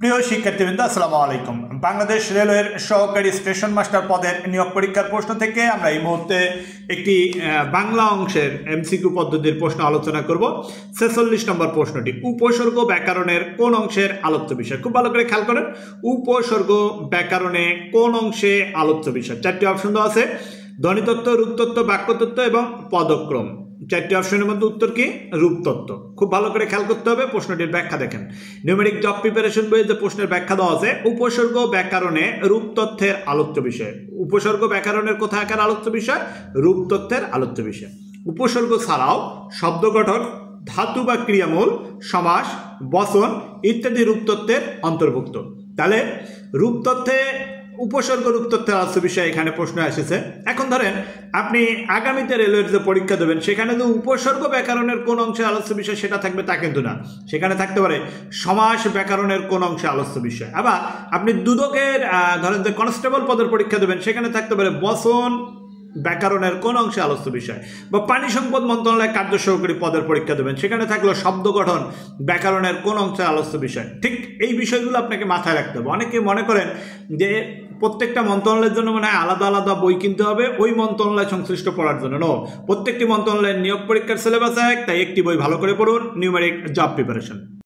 প্রিয় শিক্ষার্থীবৃন্দ আসসালামু আলাইকুম। বাংলাদেশ রেলওয়ের সহকারী স্টেশন মাস্টার পদের নিয়োগ পরীক্ষার প্রশ্ন থেকে আমরা এই মুহূর্তে একটি বাংলা অংশের এমসিকিউ পদ্ধতির প্রশ্ন আলোচনা করব। ৪৬ নম্বর প্রশ্নটি, উপসর্গ ব্যাকরণের কোন অংশের আলোচ্য বিষয়? খুব ভালো করে খেয়াল করেন, উপসর্গ ব্যাকরণে কোন অংশে আলোচ্য বিষয়? চারটি অপশন দেওয়া আছে, ধ্বনিতত্ত্ব, রূপতত্ত্ব, বাক্যতত্ত্ব এবং পদক্রম। চারটি অপশনের মধ্যে উত্তর কি? রূপতত্ত্ব। খুব ভালো করে খেয়াল করতে হবে, প্রশ্নটির ব্যাখ্যা দেখেন। নিউমেরিক জব প্রিপারেশন বইয়ে যে প্রশ্নের ব্যাখ্যা দেওয়া আছে, উপসর্গ ব্যাকরণে রূপতত্ত্বের আলোচ্য বিষয়। উপসর্গ ব্যাকরণের কোথাকার আলোচ্য বিষয়? রূপতত্ত্বের আলোচ্য বিষয়। উপসর্গ ছাড়াও শব্দ গঠন, ধাতু বা ক্রিয়ামূল, সমাস, বচন ইত্যাদি রূপতত্ত্বের অন্তর্ভুক্ত। তাহলে রূপতত্ত্বে উপসর্গ রূপতত্ত্বের আলোচ্য বিষয় এখানে প্রশ্ন এসেছে। এখন ধরেন আপনি আগামীতে রেলওয়ের যে পরীক্ষা দেবেন সেখানে যে উপসর্গ ব্যাকরণের কোন অংশে আলোচ্য বিষয় সেটা থাকবে তা কিন্তু না, সেখানে থাকতে পারে সমাস ব্যাকরণের কোন অংশে আলোচ্য বিষয়। আবার আপনি দুদকের ধরেন যে কনস্টেবল পদের পরীক্ষা দেবেন সেখানে থাকতে পারে বচন ব্যাকরণের কোন অংশে আলোচ্য বিষয়। বা পানি সম্পদ মন্ত্রণালয়ের কার্য সহকারী পদের পরীক্ষা দেবেন সেখানে থাকলো শব্দ গঠন ব্যাকরণের কোন অংশে আলোচ্য বিষয়। ঠিক এই বিষয়গুলো আপনাকে মাথায় রাখতে হবে। অনেকে মনে করেন যে প্রত্যেকটা মন্ত্রণালয়ের জন্য মনে হয় আলাদা আলাদা বই কিনতে হবে ওই মন্ত্রণালয় সংশ্লিষ্ট পড়ার জন্য। নো, প্রত্যেকটি মন্ত্রণালয়ের নিয়োগ পরীক্ষার সিলেবাস এক, তাই একটি বই ভালো করে পড়ুন, নিউমেরিক জব প্রিপারেশন।